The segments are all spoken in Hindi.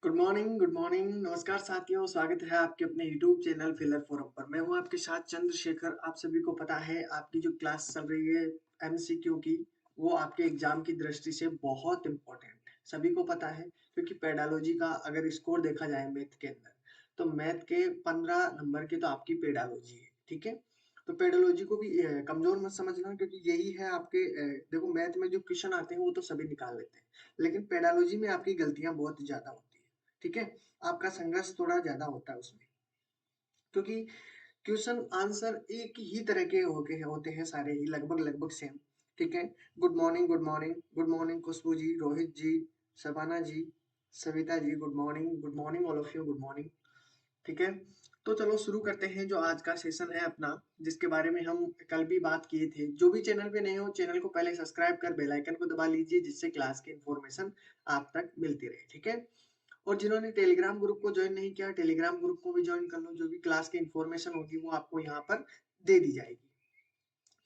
गुड मॉर्निंग, नमस्कार साथियों। स्वागत है आपके अपने यूट्यूब चैनल फिलर फोरम पर। मैं हूं आपके साथ चंद्रशेखर। आप सभी को पता है आपकी जो क्लास चल रही है एमसीक्यू की, वो आपके एग्जाम की दृष्टि से बहुत इंपॉर्टेंट है। सभी को पता है क्योंकि पेडालॉजी का अगर स्कोर देखा जाए मैथ के अंदर, तो मैथ के 15 नंबर की तो आपकी पेडालॉजी है। ठीक है, तो पेडोलॉजी को भी कमजोर मत समझना, क्योंकि यही है आपके देखो मैथ में जो क्वेश्चन आते हैं वो तो सभी निकाल लेते हैं, लेकिन पेडालॉजी में आपकी गलतियां बहुत ज्यादा होती है। ठीक है, आपका संघर्ष थोड़ा ज्यादा होता है उसमें, क्योंकि क्वेश्चन आंसर एक ही तरह के होते हैं सारे ही लगभग लगभग सेम। ठीक है, good morning, good morning, good morning Khushboo ji, Rohit ji, Shabana ji, Savita ji, good morning all of you, good morning. ठीक है, तो चलो शुरू करते हैं जो आज का सेशन है अपना, जिसके बारे में हम कल भी बात किए थे। जो भी चैनल पे नए हो, चैनल को पहले सब्सक्राइब कर बेल आइकन को दबा लीजिए, जिससे क्लास की इंफॉर्मेशन आप तक मिलती रहे। ठीक है, और जिन्होंने टेलीग्राम ग्रुप को ज्वाइन नहीं किया, टेलीग्राम ग्रुप को भी ज्वाइन कर लो। जो भी क्लास की इंफॉर्मेशन होगी वो आपको यहाँ पर दे दी जाएगी।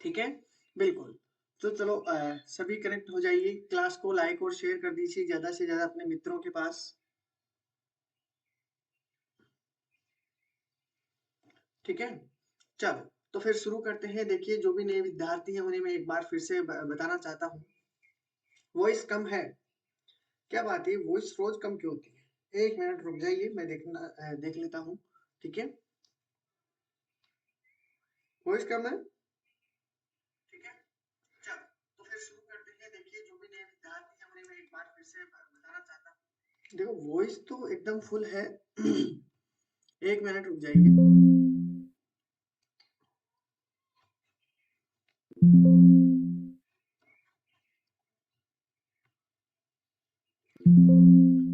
ठीक है, बिल्कुल। तो चलो सभी कनेक्ट हो जाइए, क्लास को लाइक और शेयर कर दीजिए ज्यादा से ज्यादा अपने मित्रों के पास। ठीक है, चलो तो फिर शुरू करते हैं। देखिए, जो भी नए विद्यार्थी हैं उन्हें मैं एक बार फिर से बताना चाहता हूँ, वॉइस कम है। क्या बात है, वॉइस रोज कम क्यों होती है? एक मिनट रुक जाइए, मैं देख लेता हूँ। ठीक है, वॉइस कम है। ठीक है, चलो तो फिर शुरू करते हैं। देखिए, जो भी नए विद्यार्थी हैं उन्हें मैं एक बार फिर से बताना चाहता हूँ, देखो वॉइस तो एकदम फुल है। एक मिनट रुक जाइए।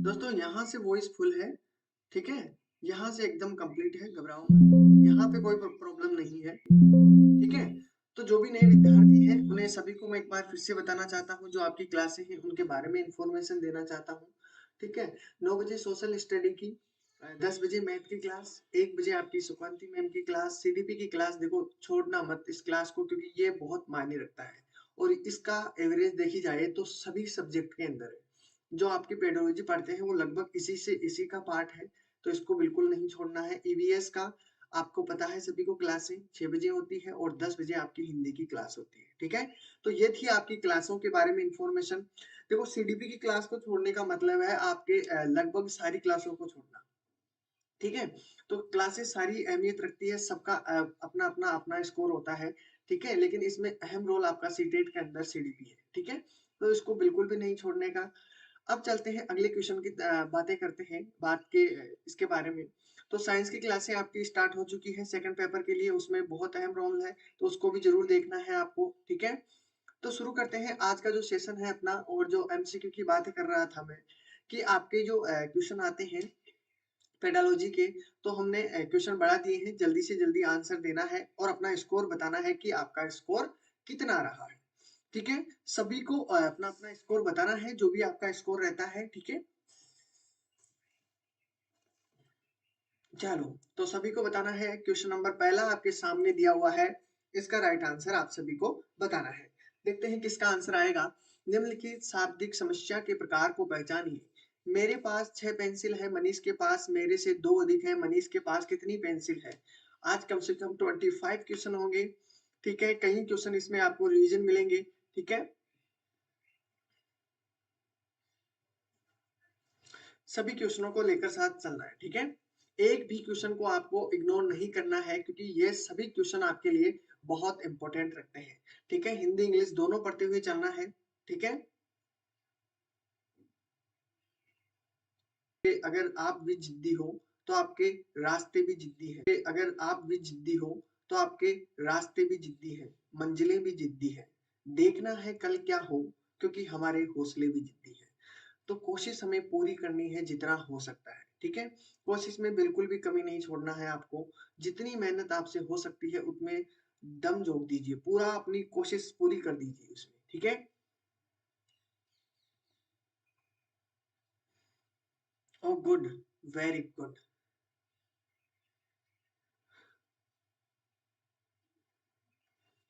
दोस्तों यहाँ से वॉइस फुल है। ठीक है, यहाँ से एकदम कंप्लीट है, घबराओ मत, यहाँ पे कोई प्रॉब्लम नहीं है। ठीक है, तो जो भी नए विद्यार्थी हैं उन्हें सभी को मैं एक बार फिर से बताना चाहता हूँ, जो आपकी क्लासें हैं उनके बारे में इंफॉर्मेशन देना चाहता हूँ। ठीक है, 9 बजे सोशल स्टडी की, 10 बजे मैथ की क्लास, 1 बजे आपकी सुकांति मैम की क्लास, सीडीपी की क्लास। देखो छोड़ना मत इस क्लास को, क्योंकि ये बहुत मायने रखता है और इसका एवरेज देखी जाए तो सभी सब्जेक्ट के अंदर है। जो आपकी पेडोलॉजी पढ़ते हैं वो लगभग इसी का पार्ट है, तो इसको बिल्कुल नहीं छोड़ना है। ईवीएस का आपको पता है सभी को, क्लासें 6 बजे होती है और 10 बजे आपकी हिंदी की क्लास होती है। ठीक है, तो ये थी आपकी क्लासों के बारे में इंफॉर्मेशन। देखो सीडीपी की क्लास को छोड़ने का मतलब है आपके लगभग सारी क्लासों को छोड़ना। ठीक है, तो क्लासेस सारी अहमियत रखती है, सबका अपना अपना अपना स्कोर होता है। ठीक है, लेकिन इसमें अहम रोल आपका सीटेट के अंदर सीडीपी है। ठीक है, तो इसको बिल्कुल भी नहीं छोड़ने का। अब चलते हैं अगले क्वेश्चन की बातें करते हैं, बात के इसके बारे में। तो साइंस की क्लासें आपकी स्टार्ट हो चुकी है सेकंड पेपर के लिए, उसमें बहुत अहम रोल है, तो उसको भी जरूर देखना है आपको। ठीक है, तो शुरू करते हैं आज का जो सेशन है अपना, और जो एमसीक्यू की बातें कर रहा था मैं, कि आपके जो क्वेश्चन आते हैं पेडालॉजी के, तो हमने क्वेश्चन बढ़ा दिए हैं। जल्दी से जल्दी आंसर देना है और अपना स्कोर बताना है कि आपका स्कोर कितना रहा है। ठीक है, सभी को अपना अपना स्कोर बताना है, जो भी आपका स्कोर रहता है। ठीक है, चलो तो सभी को बताना है। क्वेश्चन नंबर पहला आपके सामने दिया हुआ है, इसका राइट आंसर आप सभी को बताना है। देखते हैं किसका आंसर आएगा। निम्नलिखित शाब्दिक समस्या के प्रकार को पहचानिए। मेरे पास 6 पेंसिल है, मनीष के पास मेरे से 2 अधिक है। मनीष के पास कितनी पेंसिल है? आज कम से कम 25 क्वेश्चन होंगे। ठीक है, कई क्वेश्चन इसमें आपको रिवीजन मिलेंगे। ठीक है, सभी क्वेश्चनों को लेकर साथ चलना है। ठीक है, एक भी क्वेश्चन को आपको इग्नोर नहीं करना है, क्योंकि ये सभी क्वेश्चन आपके लिए बहुत इंपॉर्टेंट रखते हैं। ठीक है, हिंदी इंग्लिश दोनों पढ़ते हुए चलना है। ठीक है, अगर आप भी जिद्दी हो तो आपके रास्ते भी जिद्दी है। अगर आप भी जिद्दी हो तो आपके रास्ते भी जिद्दी है, मंजिलें भी जिद्दी है। देखना है कल क्या हो, क्योंकि हमारे हौसले भी जिद्दी है। तो कोशिश हमें पूरी करनी है जितना हो सकता है, ठीक है? कोशिश में बिल्कुल भी कमी नहीं छोड़ना है आपको। जितनी मेहनत आपसे हो सकती है उतने दम झोंक दीजिए, पूरा अपनी कोशिश पूरी कर दीजिए उसमें, ठीक है? Oh good, very good.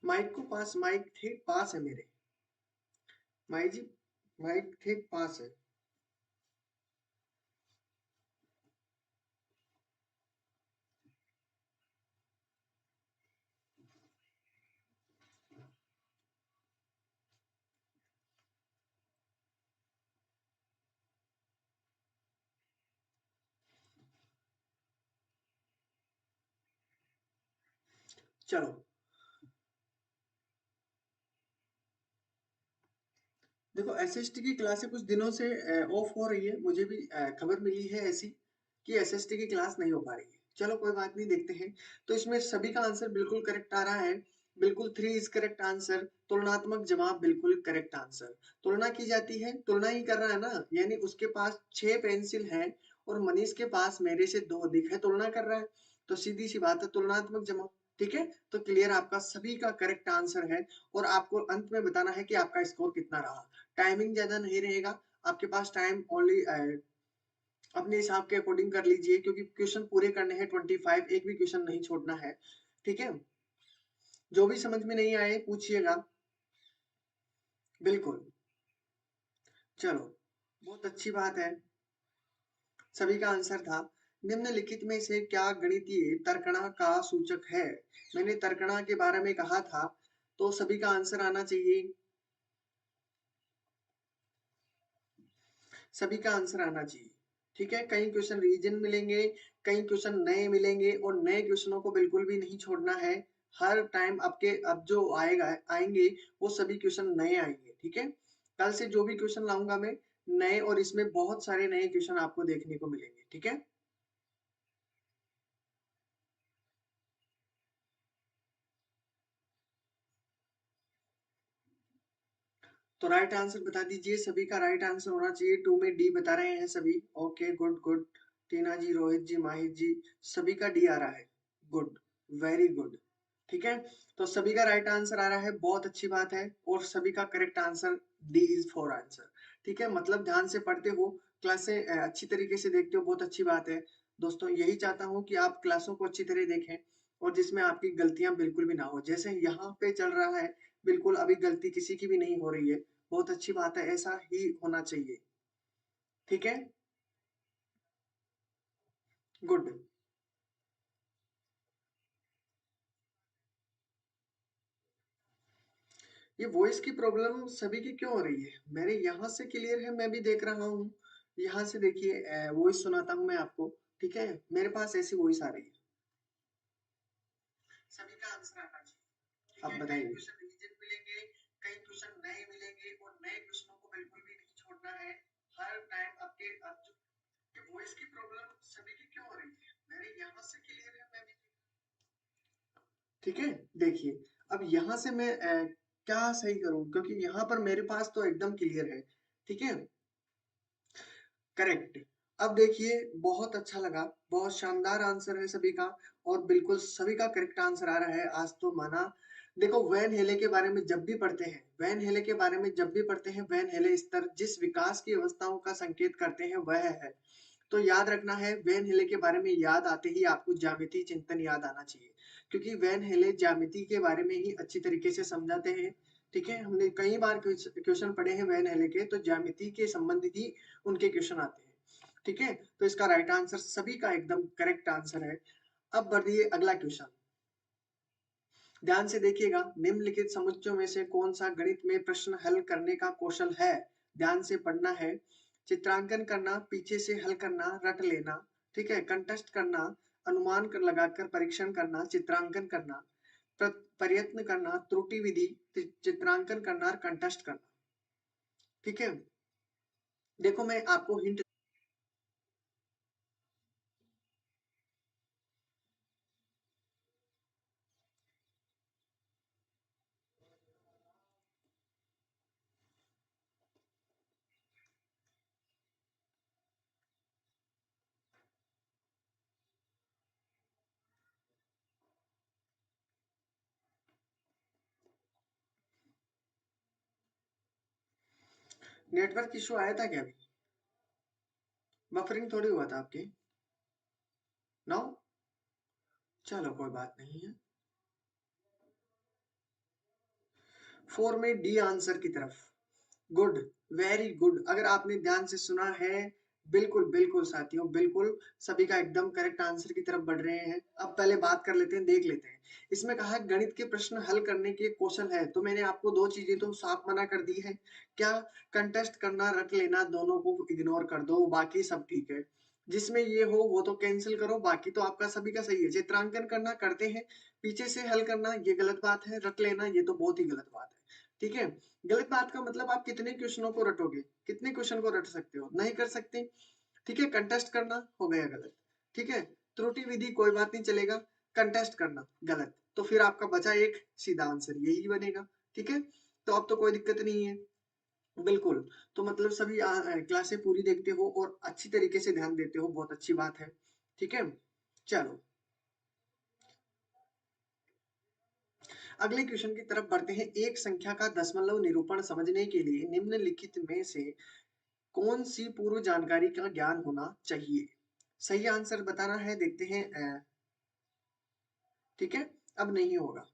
Mike को पास, माइक ठीक पास है मेरे। माइक जी, माइक ठीक पास है। चलो, देखो एसएसटी की क्लासें कुछ दिनों से ऑफ हो रही है। मुझे भी खबर मिली है ऐसी कि एसएसटी की क्लास नहीं हो पा रही है। चलो कोई बात नहीं, देखते हैं। तो इसमें सभी का आंसर बिल्कुल करेक्ट आ रहा है। बिल्कुल 3 इज करेक्ट आंसर। तुलनात्मक जवाब बिल्कुल करेक्ट आंसर। तुलना की जाती है, तुलना ही कर रहा है ना, यानी उसके पास 6 पेंसिल है और मनीष के पास मेरे से 2 अधिक है, तुलना कर रहा है। तो सीधी सी बात है, तुलनात्मक जवाब। ठीक है, तो क्लियर, आपका सभी का करेक्ट आंसर है। और आपको अंत में बताना है कि आपका स्कोर कितना रहा। टाइमिंग ज्यादा नहीं रहेगा आपके पास, टाइम ओनली अपने हिसाब के अकॉर्डिंग कर लीजिए, क्योंकि क्वेश्चन पूरे करने हैं 25, एक भी क्वेश्चन नहीं छोड़ना है। ठीक है, जो भी समझ में नहीं आए पूछिएगा। बिल्कुल। चलो, बहुत अच्छी बात है। सभी का आंसर था। निम्नलिखित में से क्या गणितीय तर्कणा का सूचक है? मैंने तर्कणा के बारे में कहा था, तो सभी का आंसर आना चाहिए। सभी का आंसर आना चाहिए। ठीक है, कई क्वेश्चन रीजन मिलेंगे, कई क्वेश्चन नए मिलेंगे, और नए क्वेश्चनों को बिल्कुल भी नहीं छोड़ना है। हर टाइम आपके अब जो आएगा आएंगे वो सभी क्वेश्चन नए आएंगे। ठीक है, कल से जो भी क्वेश्चन लाऊंगा मैं नए, और इसमें बहुत सारे नए क्वेश्चन आपको देखने को मिलेंगे। ठीक है, तो राइट आंसर बता दीजिए। सभी का राइट आंसर होना चाहिए। 2 में डी बता रहे हैं सभी। Okay, good good. Tina ji, Rohit ji, Mahir ji, सभी का डी आ रहा है। Good, very good. ठीक है, तो सभी का राइट आंसर आ रहा है, बहुत अच्छी बात है। और सभी का correct answer D is for answer. ठीक है, मतलब ध्यान से पढ़ते हो, क्लासे अच्छी तरीके से देखते हो, बहुत अच्छी बात है। दोस्तों यही चाहता हूँ कि आप क्लासों को अच्छी तरह देखें, और जिसमें आपकी गलतियां बिल्कुल भी ना हो, जैसे यहाँ पे चल रहा है। बिल्कुल अभी गलती किसी की भी नहीं हो रही है। बहुत अच्छी बात है, ऐसा ही होना चाहिए। ठीक है, गुड। ये वॉइस की प्रॉब्लम सभी की क्यों हो रही है? मेरे यहाँ से क्लियर है, मैं भी देख रहा हूँ। यहाँ से देखिए, वॉइस सुनाता हूँ मैं आपको। ठीक है, मेरे पास ऐसी वॉइस आ रही है। सभी का आंसर आना चाहिए। अब बताइए। कई क्वेश्चन रीजन मिलेंगे, कई क्वेश्चन नए मिलेंगे, और नए क्वेश्चनों को बिल्कुल भी नहीं छोड़ना है। हर टाइम आपके अब जो वॉइस की प्रॉब्लम सभी की क्यों हो रही है? मेरे यहाँ से क्लियर है, मैं भी। ठीक है, देखिए, अब यहाँ से मैं क्या सही करूं, क्योंकि यहाँ पर मेरे पास तो एकदम क्लियर है। ठीक है, करेक्ट। अब देखिए, बहुत अच्छा लगा, बहुत शानदार आंसर है सभी का। और बिल्कुल सभी का करेक्ट आंसर आ रहा है, आज तो माना। देखो, वैन हेले के बारे में जब भी पढ़ते हैं, वैन हेले के बारे में जब भी पढ़ते हैं, वैन हेले स्तर जिस विकास की अवस्थाओं का संकेत करते हैं वह है। तो याद रखना है, वैन हेले के बारे में याद आते ही आपको ज्यामिति चिंतन याद आना चाहिए, क्योंकि वैन हेले ज्यामिति के बारे में ही अच्छी तरीके से समझाते हैं। ठीक है, हमने कई बार क्वेश्चन पढ़े हैं वैन हेले के, तो ज्यामिति के संबंध ही उनके क्वेश्चन आते हैं। ठीक है, तो इसका राइट आंसर सभी का एकदम करेक्ट आंसर है। अब बढ़िए अगला क्वेश्चन, ध्यान से देखिएगा। निम्नलिखित समुच्चयों में से कौन सा गणित में प्रश्न हल करने का कौशल है? ध्यान से पढ़ना है। चित्रांकन करना, पीछे से हल करना, रट लेना। ठीक है, कंटेस्ट करना, अनुमान कर लगाकर परीक्षण करना, चित्रांकन करना, प्रयत्न करना, त्रुटि विधि, चित्रांकन करना, कंटेस्ट करना। ठीक है, देखो मैं आपको हिंट। नेटवर्क इशू आया था क्या अभी? बफरिंग थोड़ी हुआ था आपके? नो? चलो कोई बात नहीं है। 4 में डी आंसर की तरफ। Good, very good. अगर आपने ध्यान से सुना है, बिल्कुल बिल्कुल साथियों, बिल्कुल सभी का एकदम करेक्ट आंसर की तरफ बढ़ रहे हैं। अब पहले बात कर लेते हैं, देख लेते हैं। इसमें कहा है गणित के प्रश्न हल करने के कौशल है, तो मैंने आपको दो चीजें तो साफ मना कर दी है। क्या? कंटेस्ट करना, रट लेना, दोनों को इग्नोर कर दो, बाकी सब ठीक है। जिसमें ये हो वो तो कैंसिल करो, बाकी तो आपका सभी का सही है। चित्रांकन करना करते हैं, पीछे से हल करना ये गलत बात है, रट लेना ये तो बहुत ही गलत बात है। ठीक है? गलत बात का मतलब आप कितने क्वेश्चनों को रटोगे? कितने क्वेश्चन को रट सकते हो? नहीं कर सकते। ठीक है? कंटेस्ट करना हो गया गलत। ठीक है? त्रुटि विधि कोई बात नहीं, चलेगा। कंटेस्ट करना गलत, तो फिर आपका बचा एक सीधा आंसर, यही बनेगा। ठीक है? तो अब तो कोई दिक्कत नहीं है। बिल्कुल। तो मतलब सभी क्लासें पूरी देखते हो और अच्छी तरीके से ध्यान देते हो, बहुत अच्छी बात है। ठीक है? चलो अगले क्वेश्चन की तरफ बढ़ते हैं। एक संख्या का दशमलव निरूपण समझने के लिए निम्नलिखित में से कौन सी पूर्व जानकारी का ज्ञान होना चाहिए? सही आंसर बताना है, देखते हैं। ठीक है? अब नहीं होगा।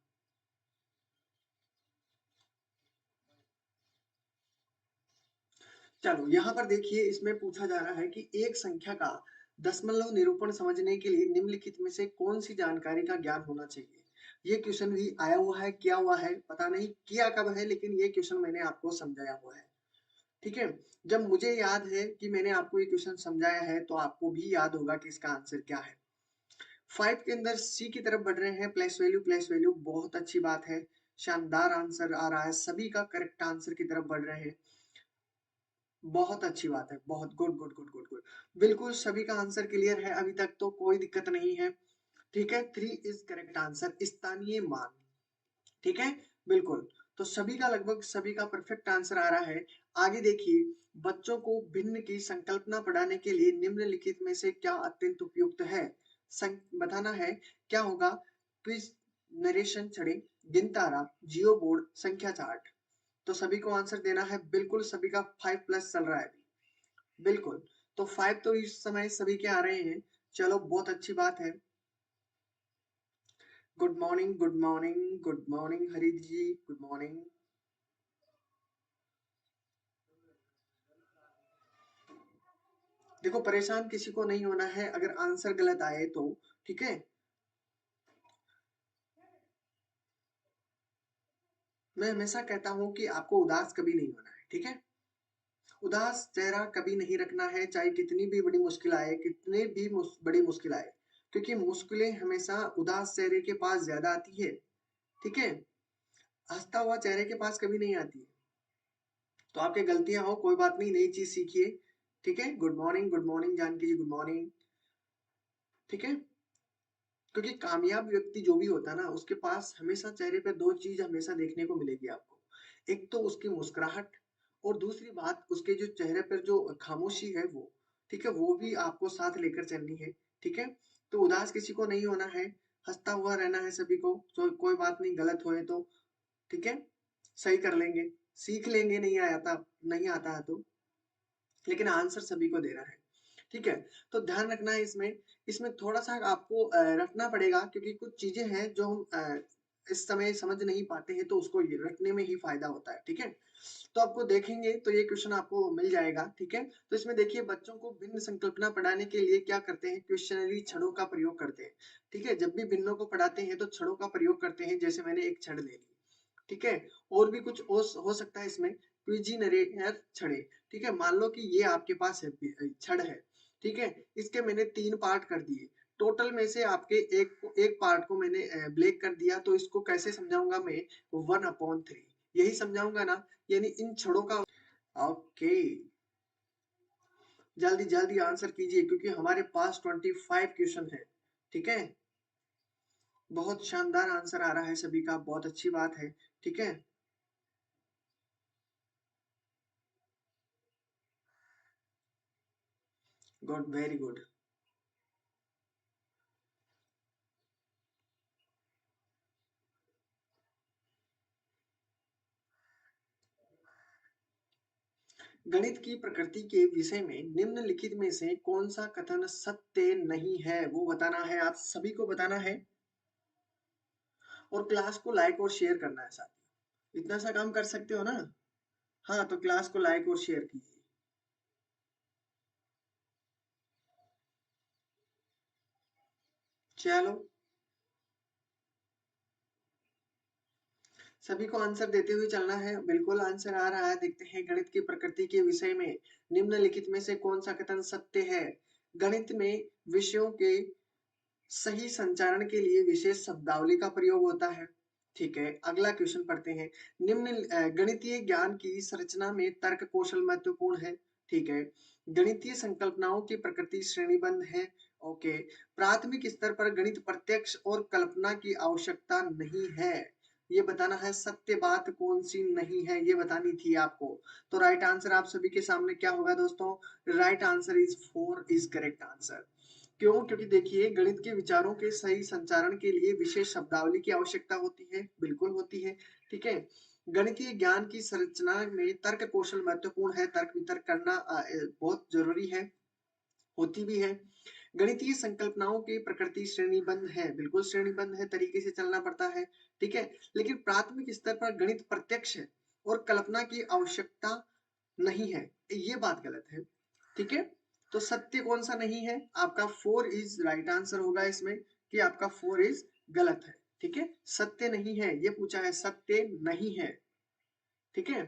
चलो यहाँ पर देखिए, इसमें पूछा जा रहा है कि एक संख्या का दशमलव निरूपण समझने के लिए निम्नलिखित में से कौन सी जानकारी का ज्ञान होना चाहिए? ये क्वेश्चन भी आया हुआ है, किया हुआ है, पता नहीं किया कब है, लेकिन ये क्वेश्चन मैंने आपको समझाया हुआ है। ठीक है? जब मुझे याद है कि मैंने आपको ये क्वेश्चन समझाया है, तो आपको भी याद होगा कि इसका आंसर क्या है। 5 के अंदर सी की तरफ बढ़ रहे हैं, प्लस वैल्यू, बहुत अच्छी बात है। शानदार आंसर आ रहा है, सभी का करेक्ट आंसर की तरफ बढ़ रहे हैं। बहुत अच्छी बात है, बहुत good good good good good. बिल्कुल सभी का आंसर क्लियर है, अभी तक तो कोई दिक्कत नहीं है। ठीक है? 3 इज करेक्ट आंसर, स्थानीय मान। ठीक है? बिल्कुल। तो सभी का, लगभग सभी का परफेक्ट आंसर आ रहा है। आगे देखिए, बच्चों को भिन्न की संकल्पना पढ़ाने के लिए निम्नलिखित में से क्या अत्यंत उपयुक्त है? बताना है क्या होगा? क्विज, नरेशन छड़े, गिनतारा, जियो बोर्ड, संख्या चार्ट। तो सभी को आंसर देना है, बिल्कुल सभी का 5 प्लस चल रहा है अभी। बिल्कुल। तो 5 तो इस समय सभी के आ रहे हैं। चलो बहुत अच्छी बात है। Good morning, good morning, good morning Hari ji, good morning. देखो, परेशान किसी को नहीं होना है अगर आंसर गलत आए तो। ठीक है? मैं हमेशा कहता हूं कि आपको उदास कभी नहीं होना है। ठीक है? उदास चेहरा कभी नहीं रखना है, चाहे कितनी भी बड़ी मुश्किल आए, कितनी भी बड़ी मुश्किल आए, क्योंकि मुश्किलें हमेशा उदास चेहरे के पास ज्यादा आती है। ठीक है? हंसता हुआ चेहरे के पास कभी नहीं आती है। तो आपके गलतियां हो, कोई बात नहीं, नई चीज सीखिए। ठीक है? गुड मॉर्निंग जानकी जी, गुड मॉर्निंग। ठीक है? क्योंकि कामयाब व्यक्ति जो भी होता है ना, उसके पास हमेशा चेहरे पे दो चीज हमेशा देखने को मिलेगी आपको। एक तो उसकी मुस्कुराहट, और दूसरी बात उसके जो चेहरे पर जो खामोशी है वो। ठीक है? वो भी आपको साथ लेकर चलनी है। ठीक है? तो उदास किसी को नहीं होना है, हंसता हुआ रहना है सभी को। तो कोई बात नहीं, गलत होए तो ठीक है, सही कर लेंगे, सीख लेंगे, नहीं आया था, नहीं आता है तो। लेकिन आंसर सभी को देना है। ठीक है? तो ध्यान रखना है इसमें। इसमें थोड़ा सा आपको रटना पड़ेगा, क्योंकि कुछ चीजें हैं जो हम इस समय समझ नहीं पाते हैं, तो उसको ये रटने में ही फायदा होता है। ठीक है? तो आपको देखेंगे तो ये क्वेश्चन आपको मिल जाएगा। ठीक है? तो इसमें देखिए, बच्चों को भिन्न संकल्पना पढ़ाने के लिए क्या करते हैं? क्वेश्चनरी छड़ों का प्रयोग करते हैं। ठीक है? जब भी भिन्नों को पढ़ाते हैं तो छड़ों का प्रयोग करते हैं, जैसे मैंने एक छड़ ले ली। ठीक है? और भी कुछ हो सकता है इसमें, क्विजिनरेटर छड़े। ठीक है? मान लो कि ये आपके पास है, छड़ है। ठीक है? इसके मैंने 3 पार्ट कर दिए। टोटल में से आपके एक पार्ट को मैंने ब्लैक कर दिया, तो इसको कैसे समझाऊंगा मैं? 1/3 यही समझाऊंगा ना? यानी इन छड़ों का। ओके, जल्दी जल्दी आंसर कीजिए, क्योंकि हमारे पास 25 क्वेश्चन है। ठीक है? बहुत शानदार आंसर आ रहा है सभी का, बहुत अच्छी बात है। ठीक है? Good, very good. गणित की प्रकृति के विषय में निम्नलिखित में से कौन सा कथन सत्य नहीं है, वो बताना है, आप सभी को बताना है और क्लास को लाइक और शेयर करना है साथियों। इतना सा काम कर सकते हो ना? हाँ, तो क्लास को लाइक और शेयर कीजिए। चलो, सभी को आंसर देते हुए चलना है। बिल्कुल आंसर आ रहा है, देखते हैं गणित की प्रकृति के विषय में निम्नलिखित में से कौन सा कथन सत्य है। गणित में विषयों के सही संचारण के लिए विशेष शब्दावली का प्रयोग होता है। ठीक है, अगला क्वेश्चन पढ़ते हैं। गणितीय ज्ञान की संरचना में तर्क कौशल महत्वपूर्ण है। ठीक है, गणितीय संकल्पनाओं की प्रकृति श्रेणीबद्ध है। ओके, प्राथमिक स्तर पर गणित प्रत्यक्ष और कल्पना की आवश्यकता नहीं है। ये बताना है सत्य बात कौन सी नहीं है, ये बतानी थी आपको। तो राइट आंसर आप सभी के सामने क्या होगा दोस्तों? Right answer is 4 is correct answer. क्यों? क्योंकि देखिए गणित के विचारों के सही संचारण के लिए विशेष शब्दावली की आवश्यकता होती है, बिल्कुल होती है। ठीक है, गणितीय ज्ञान की संरचना में तर्क कौशल महत्वपूर्ण है, तर्क वितर्क करना बहुत जरूरी है, होती भी है। गणितीय संकल्पनाओं की प्रकृति श्रेणीबद्ध है, बिल्कुल श्रेणीबद्ध है, तरीके से चलना पड़ता है। ठीक है, लेकिन प्राथमिक स्तर पर गणित प्रत्यक्ष है और कल्पना की आवश्यकता नहीं है, ये बात गलत है। ठीक है, तो सत्य कौन सा नहीं है? आपका 4 इज राइट आंसर होगा इसमें, कि आपका 4 इज गलत है। ठीक है, सत्य नहीं है, ये पूछा है, सत्य नहीं है। ठीक है,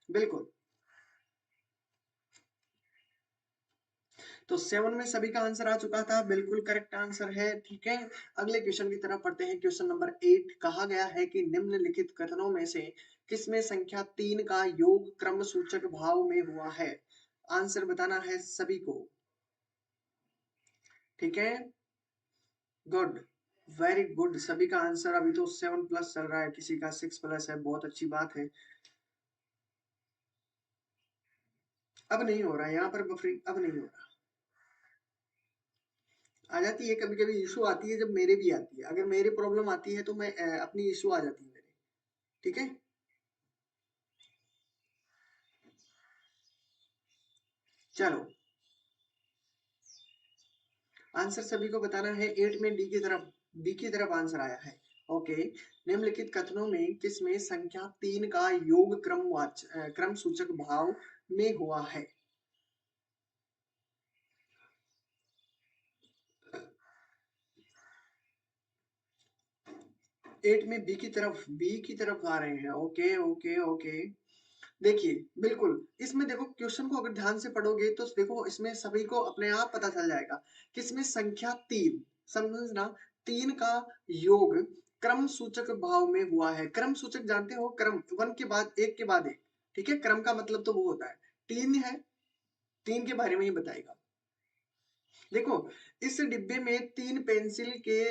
बिल्कुल। तो 7 में सभी का आंसर आ चुका था, बिल्कुल करेक्ट आंसर है। ठीक है, अगले क्वेश्चन की तरफ पढ़ते हैं। क्वेश्चन नंबर 8, कहा गया है कि निम्नलिखित कथनों में से किसमें संख्या 3 का योग क्रम सूचक भाव में हुआ है? आंसर बताना है सभी को। ठीक है, गुड, वेरी गुड, सभी का आंसर। अभी तो 7 प्लस चल रहा है, किसी का 6 प्लस है, बहुत अच्छी बात है। अब नहीं हो रहा है यहाँ पर बफरिंग, अब नहीं हो रहा। आ जाती है कभी कभी, इशू आती है, जब मेरे भी आती है। अगर मेरी प्रॉब्लम आती है तो मैं अपनी इशू आ जाती है मेरे। ठीक है, चलो आंसर सभी को बताना है। 8 में डी की तरफ आंसर आया है। ओके, निम्नलिखित कथनों में किसमें संख्या 3 का योग क्रम सूचक भाव में हुआ है? 8 में बी की तरफ आ रहे हैं। ओके ओके ओके, देखिए बिल्कुल, इसमें देखो क्वेश्चन को अगर ध्यान से पढ़ोगे तो देखो इसमें सभी को अपने आप पता चल जाएगा कि इसमें संख्या 3, समझना, 3 का योग क्रम सूचक भाव में हुआ है। क्रम सूचक जानते हो, क्रम 1 के बाद 1 के बाद 1। ठीक है, क्रम का मतलब तो वो होता है, 3 है, 3 के बारे में ही बताएगा। देखो, इस डिब्बे में 3 पेंसिल के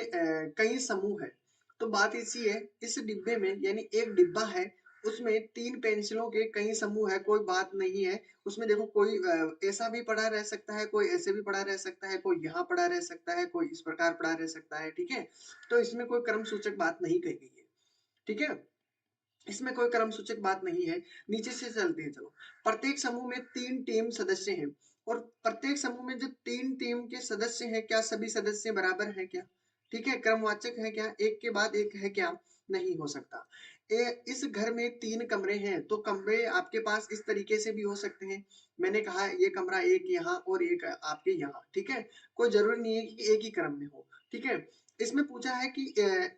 कई समूह है। तो बात ऐसी है, इस डिब्बे में यानी एक डिब्बा है, उसमें 3 पेंसिलों के कई समूह है, कोई बात नहीं है। उसमें देखो कोई ऐसा भी पड़ा रह सकता है, कोई ऐसे भी पड़ा रह सकता है, कोई यहाँ पड़ा रह सकता है, कोई इस प्रकार पड़ा रह सकता है। ठीक है, तो इसमें कोई क्रम सूचक बात नहीं कही गई है। ठीक है, इसमें कोई क्रम सूचक बात नहीं है। नीचे से चलते हैं, चलो। प्रत्येक समूह में 3 टीम सदस्य हैं, और प्रत्येक समूह में जो 3 टीम के सदस्य हैं, क्या सभी सदस्य बराबर हैं क्या? ठीक है, क्रमवाचक है क्या? एक के बाद एक है क्या? नहीं हो सकता। इस घर में 3 कमरे हैं, तो कमरे आपके पास इस तरीके से भी हो सकते हैं। मैंने कहा ये कमरा एक यहाँ और एक आपके यहाँ। ठीक है, कोई जरूरी नहीं है कि एक ही क्रम में हो। ठीक है, इसमें पूछा है कि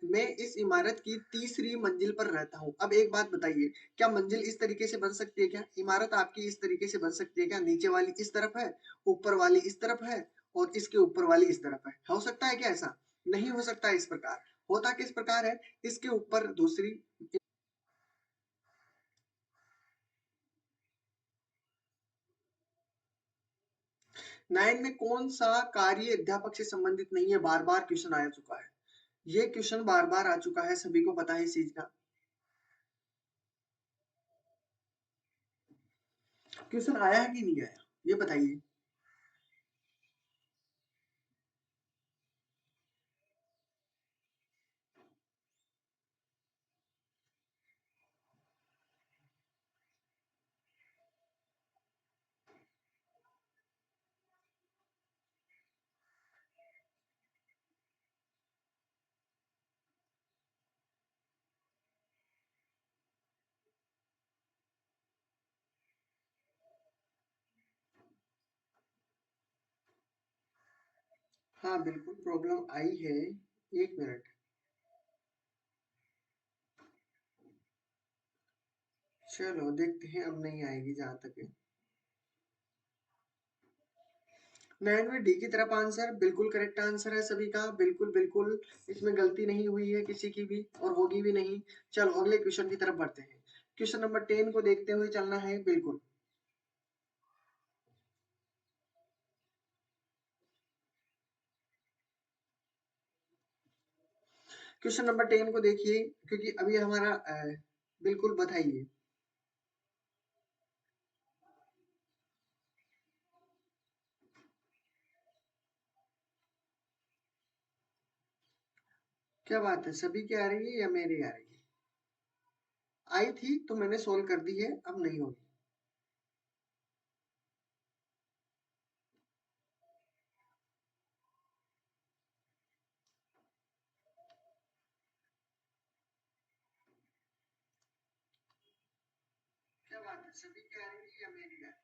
मैं इस इमारत की तीसरी मंजिल पर रहता हूँ। अब एक बात बताइए, क्या मंजिल इस तरीके से बन सकती है क्या? इमारत आपकी इस तरीके से बन सकती है क्या? नीचे वाली इस तरफ है, ऊपर वाली इस तरफ है, और इसके ऊपर वाली इस तरफ है। हो सकता है क्या ऐसा? नहीं हो सकता इस प्रकार। होता किस प्रकार है? इसके ऊपर दूसरी। 9 में कौन सा कार्य अध्यापक से संबंधित नहीं है? बार बार क्वेश्चन आ चुका है, ये क्वेश्चन बार बार आ चुका है, सभी को पता है इस चीज का। क्वेश्चन आया है कि नहीं आया, ये बताइए। हाँ बिल्कुल प्रॉब्लम आई है, एक मिनट। चलो देखते हैं, अब नहीं आएगी जहां तक है। 9 में डी की तरफ आंसर बिल्कुल करेक्ट आंसर है सभी का, बिल्कुल बिल्कुल। इसमें गलती नहीं हुई है किसी की भी और होगी भी नहीं। चलो अगले क्वेश्चन की तरफ बढ़ते हैं। क्वेश्चन नंबर 10 को देखते हुए चलना है, बिल्कुल। क्वेश्चन नंबर 10 को देखिए, क्योंकि अभी हमारा बिल्कुल बताइए। क्या बात है, सभी की आ रही है या मेरी आ रही है? आई थी तो मैंने सोल्व कर दी है, अब नहीं होगी। क्या बात है, सभी की आ रही है या मेरी आ रही है?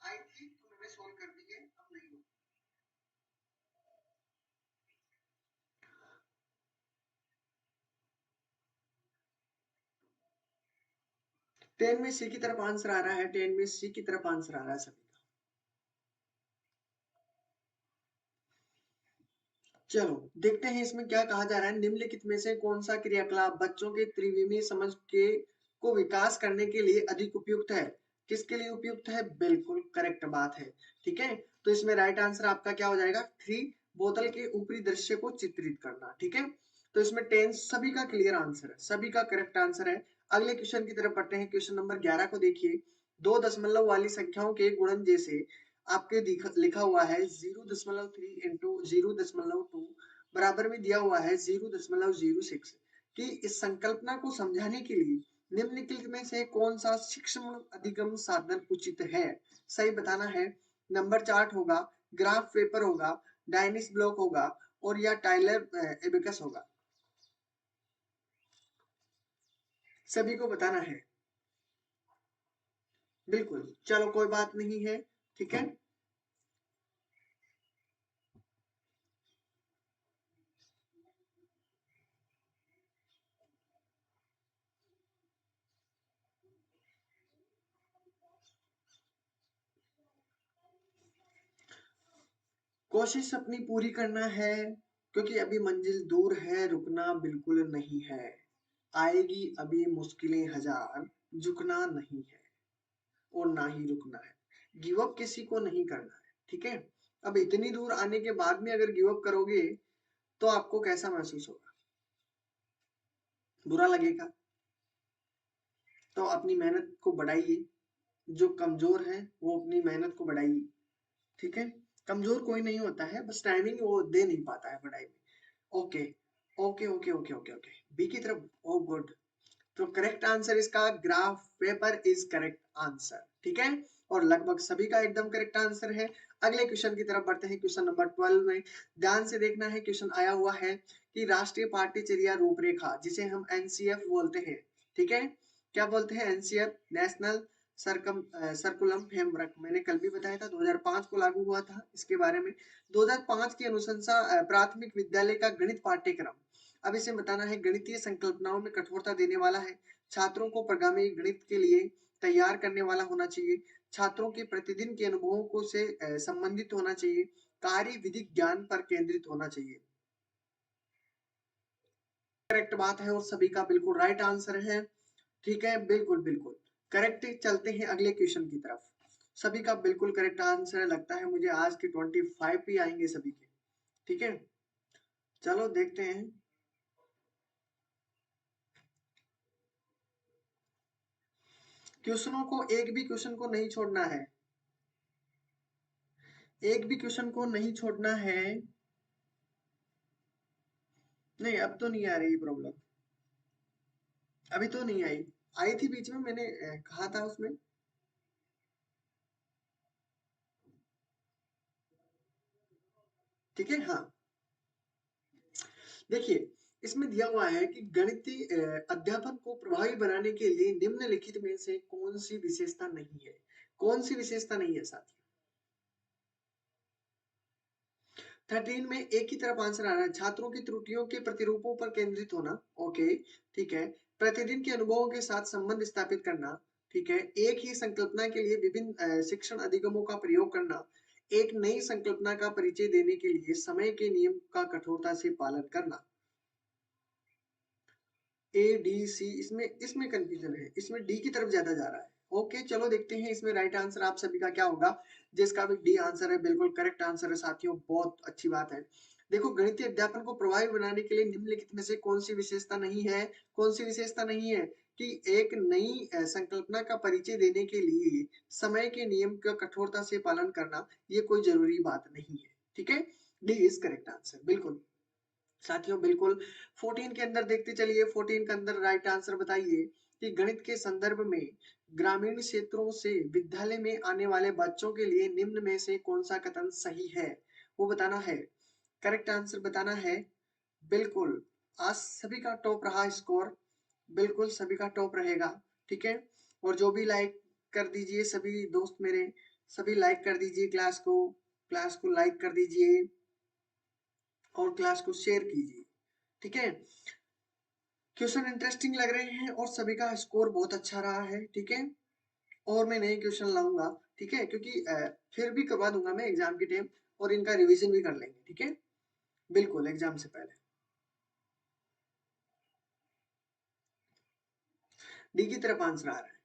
आई थी तो मैंने सोल्व कर दी है, अब नहीं होगी। 10 में सी की तरफ आंसर आ रहा है, 10 में सी की तरफ आंसर आ रहा है सभी का। चलो देखते हैं इसमें क्या कहा जा रहा है। निम्नलिखित में से कौन सा क्रियाकलाप बच्चों के त्रिविमीय समझ के को विकास करने के लिए अधिक उपयुक्त है? किसके लिए उपयुक्त है? बिल्कुल करेक्ट बात है। ठीक है, तो इसमें राइट आंसर आपका क्या हो जाएगा? 3, बोतल के ऊपरी दृश्य को चित्रित करना। ठीक है, तो इसमें 10 सभी का क्लियर आंसर है, सभी का करेक्ट आंसर है। अगले क्वेश्चन की तरफ बढ़ते हैं। क्वेश्चन नंबर 11 को देखिए। दो दशमलव वाली संख्याओं के गुणन जैसे आपके लिखा हुआ है 0.3 इंटू 0.2 बराबर में दिया हुआ है 0.06 कि इस संकल्पना को समझाने के लिए निम्नलिखित में से कौन सा सूक्ष्म अधिगम साधन उचित है? सही बताना है। नंबर चार्ट होगा, ग्राफ पेपर होगा, डायनिस ब्लॉक होगा और या टाइलर एबिकस होगा। सभी को बताना है, बिल्कुल। चलो कोई बात नहीं है, ठीक है। कोशिश अपनी पूरी करना है, क्योंकि अभी मंजिल दूर है, रुकना बिल्कुल नहीं है। आएगी अभी मुश्किलें हजार, झुकना नहीं है और ना ही रुकना है। गिव अप किसी को नहीं करना है, ठीक है। अब इतनी दूर आने के बाद में अगर गिव अप करोगे तो आपको कैसा महसूस होगा? बुरा लगेगा। तो अपनी मेहनत को बढ़ाइए। जो कमजोर है वो अपनी मेहनत को बढ़ाइए, ठीक है। कमजोर कोई नहीं होता है, बस टाइमिंग वो दे नहीं पाता है पढ़ाई में। Okay okay okay okay okay okay, B की तरफ। ओ गुड, तो करेक्ट आंसर इसका graph paper is correct answer, ठीक है। और लगभग सभी का एकदम करेक्ट आंसर है। अगले क्वेश्चन की तरफ बढ़ते हैं। क्वेश्चन नंबर 12 में ध्यान से देखना है। क्वेश्चन आया हुआ है कि राष्ट्रीय पाठ्यचर्या रूपरेखा, जिसे हम एनसीएफ बोलते हैं, ठीक है। क्या बोलते हैं? NCF, national सर्कुलम framework. मैंने कल भी बताया था, 2005 को लागू हुआ था इसके बारे में। 2005 की अनुशंसा प्राथमिक विद्यालय का गणित पाठ्यक्रम। अब इसे बताना है, गणितीय संकल्पनाओं में कठोरता देने वाला है, छात्रों को प्रगामी गणित के लिए तैयार करने वाला होना चाहिए, छात्रों के प्रतिदिन के अनुभवों को से संबंधित होना चाहिए, कार्य विधिक ज्ञान पर केंद्रित होना चाहिए। करेक्ट बात है और सभी का बिल्कुल राइट आंसर है, ठीक है, बिल्कुल बिल्कुल करेक्ट। चलते हैं अगले क्वेश्चन की तरफ। सभी का बिल्कुल करेक्ट आंसर है, लगता है मुझे आज के 25 भी आएंगे सभी के, ठीक है। चलो देखते हैं। क्वेश्चनों को, एक भी क्वेश्चन को नहीं छोड़ना है, एक भी क्वेश्चन को नहीं छोड़ना है। नहीं अब तो नहीं आ रही प्रॉब्लम, अभी तो नहीं आई। आई थी बीच में, मैंने कहा था उसमें। ठीक है, हाँ। देखिए इसमें दिया हुआ है कि गणितीय अध्यापन को प्रभावी बनाने के लिए निम्नलिखित में से कौन सी विशेषता नहीं है? कौन सी विशेषता नहीं है साथियों? 13 में एक ही तरफ आंसर आ रहा है, छात्रों की त्रुटियों के प्रतिरूपों पर केंद्रित होना। ओके, ठीक है। प्रतिदिन के अनुभवों के साथ संबंध स्थापित करना। ठीक है। एक ही संकल्पना के लिए विभिन्न शिक्षण अधिगमों का प्रयोग करना। एक नई संकल्पना का परिचय देने के लिए समय के नियम का कठोरता से पालन करना। ए डी सी, इसमें इसमें कंफ्यूजन है, इसमें डी की तरफ ज्यादा जा रहा है। ओके, चलो देखते हैं इसमें राइट आंसर आप सभी का क्या होगा, जिसका भी डी आंसर है बिल्कुल करेक्ट आंसर है साथियों, बहुत अच्छी बात है। देखो, गणितीय अध्यापन को प्रभावी बनाने के लिए निम्नलिखित में से कौन सी विशेषता नहीं है, कौन सी विशेषता नहीं है कि एक नई संकल्पना का परिचय देने के लिए समय के नियम का कठोरता से पालन करना, ये कोई जरूरी बात नहीं है। ठीक है, डी इज करेक्ट आंसर, बिल्कुल साथियों, बिल्कुल। 14 के अंदर देखते चलिए, 14 के अंदर राइट आंसर बताइए कि गणित के संदर्भ में ग्रामीण क्षेत्रों से विद्यालय में आने वाले बच्चों के लिए निम्न में से कौन सा कथन सही है, वो बताना है, करेक्ट आंसर बताना है। बिल्कुल, आज सभी का टॉप रहा स्कोर, बिल्कुल सभी का टॉप रहेगा। ठीक है, और जो भी लाइक कर दीजिए सभी दोस्त मेरे, सभी लाइक कर दीजिए क्लास को लाइक कर दीजिए और क्लास को शेयर कीजिए। ठीक है, क्वेश्चन इंटरेस्टिंग लग रहे हैं और सभी का स्कोर बहुत अच्छा रहा है। ठीक है, और मैं नए क्वेश्चन लाऊंगा। ठीक है, क्योंकि फिर भी करवा दूंगा मैं एग्जाम के टाइम, और इनका रिवीजन भी कर लेंगे। ठीक है, बिल्कुल एग्जाम से पहले। डी की तरफ आंसर आ रहा है।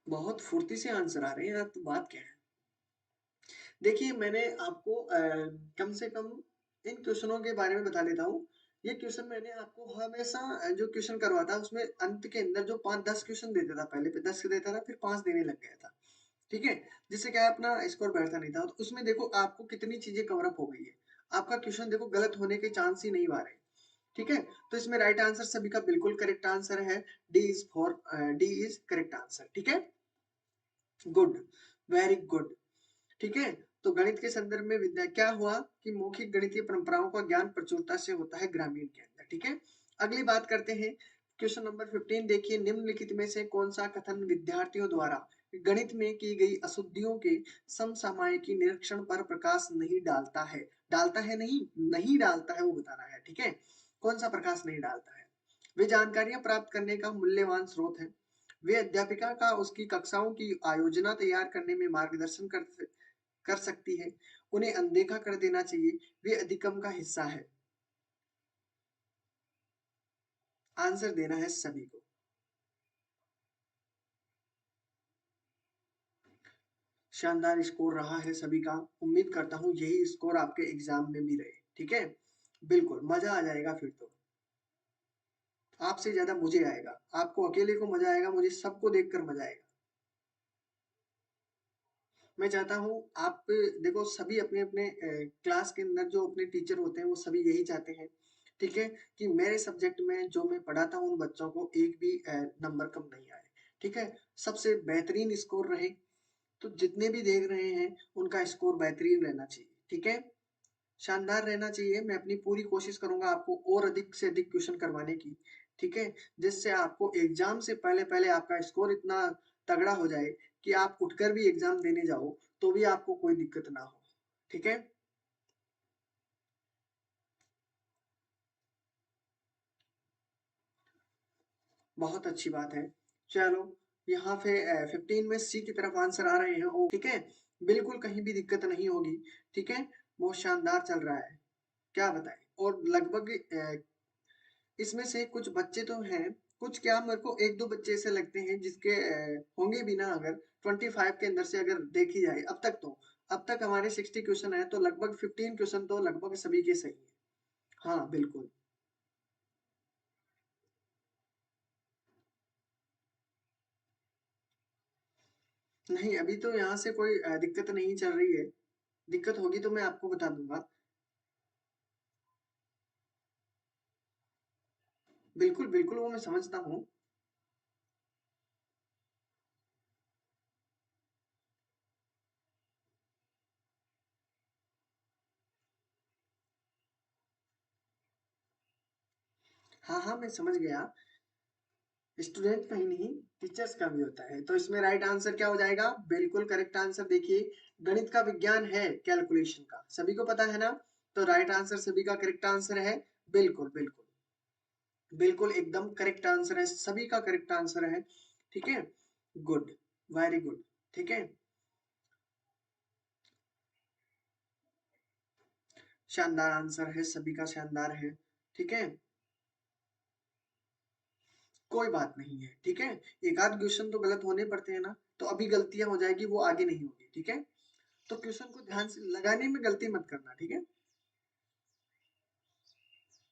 बहुत फुर्ती से आंसर आ रहे हैं, तो बात क्या है। देखिए, मैंने आपको कम से कम इन क्वेश्चनों के बारे में बता देता हूँ। ये क्वेश्चन मैंने आपको हमेशा जो क्वेश्चन करवाता उसमें अंत के अंदर जो 5-10 क्वेश्चन देता था, पहले 10 देता था, फिर 5 देने लग गया था। ठीक है, जिससे क्या है, अपना स्कोर बैठता नहीं था। तो उसमें देखो आपको कितनी चीजें कवर अप हो गई है, आपका क्वेश्चन देखो गलत होने के चांस ही नहीं आ रहे। ठीक है, तो इसमें राइट आंसर सभी का बिल्कुल करेक्ट आंसर है। D is correct answer. ठीक है, गुड, वेरी गुड। ठीक है, तो गणित के संदर्भ में विद्या क्या हुआ कि मौखिक गणितीय परंपराओं का ज्ञान प्रचुरता से होता है ग्रामीण के अंदर। ठीक है, अगली बात करते हैं। क्वेश्चन नंबर 15 देखिए, निम्नलिखित में से कौन सा कथन विद्यार्थियों द्वारा गणित में की गई अशुद्धियों के समसामयिकी निरीक्षण पर प्रकाश नहीं डालता है, डालता है नहीं, नहीं डालता है वो बताना है। ठीक है, कौन सा प्रकाश नहीं डालता है। वे जानकारियां प्राप्त करने का मूल्यवान स्रोत है। वे अध्यापिका का उसकी कक्षाओं की आयोजना तैयार करने में मार्गदर्शन कर सकती है। उन्हें अनदेखा कर देना चाहिए, वे अधिगम का हिस्सा है। आंसर देना है सभी को। शानदार स्कोर रहा है सभी का, उम्मीद करता हूं यही स्कोर आपके एग्जाम में भी रहे। ठीक है, बिल्कुल मजा आ जाएगा फिर तो, आपसे ज्यादा मुझे आएगा, आपको अकेले को मजा आएगा, मुझे सबको देखकर मजा आएगा। मैं चाहता हूँ आप देखो, सभी अपने अपने क्लास के अंदर जो अपने टीचर होते हैं वो सभी यही चाहते हैं। ठीक है, कि मेरे सब्जेक्ट में जो मैं पढ़ाता हूँ उन बच्चों को एक भी नंबर कम नहीं आए। ठीक है, सबसे बेहतरीन स्कोर रहे। तो जितने भी देख रहे हैं उनका स्कोर बेहतरीन रहना चाहिए। ठीक है, शानदार रहना चाहिए। मैं अपनी पूरी कोशिश करूंगा आपको और अधिक से अधिक क्वेश्चन करवाने की। ठीक है, जिससे आपको एग्जाम से पहले पहले आपका स्कोर इतना तगड़ा हो जाए कि आप उठकर भी एग्जाम देने जाओ तो भी आपको कोई दिक्कत ना हो। ठीक है, बहुत अच्छी बात है। चलो, यहाँ पे 15 में सी की तरफ आंसर आ रहे हैं। ओ ठीक है, बिल्कुल कहीं भी दिक्कत नहीं होगी। ठीक है, बहुत शानदार चल रहा है, क्या बताएं। और लगभग इसमें से कुछ बच्चे तो हैं, कुछ क्या, मेरे को एक दो बच्चे ऐसे लगते हैं जिसके होंगे भी ना, अगर 25 के अंदर से अगर देखी जाए अब तक, तो अब तक हमारे 60 क्वेश्चन है तो लगभग 15 क्वेश्चन तो लगभग सभी के सही है। हाँ बिल्कुल। नहीं, अभी तो यहाँ से कोई दिक्कत नहीं चल रही है, दिक्कत होगी तो मैं आपको बता दूंगा। बिल्कुल बिल्कुल, वो मैं समझता हूँ। हाँ हाँ, मैं समझ गया। स्टूडेंट का ही नहीं, टीचर्स का भी होता है। तो इसमें राइट आंसर क्या हो जाएगा? बिल्कुल करेक्ट आंसर। देखिए गणित का विज्ञान है कैलकुलेशन का, सभी को पता है ना? तो राइट आंसर सभी का करेक्ट आंसर है। बिल्कुल बिल्कुल बिल्कुल एकदम करेक्ट आंसर है, सभी का करेक्ट आंसर है। ठीक है, गुड, वेरी गुड। ठीक है, शानदार आंसर है, सभी का शानदार है। ठीक है, कोई बात नहीं है। ठीक है, एक आध क्वेश्चन तो गलत होने पड़ते हैं ना, तो अभी गलतियां हो जाएगी, वो आगे नहीं होगी। ठीक है, तो क्वेश्चन को ध्यान से लगाने में गलती मत करना। ठीक है,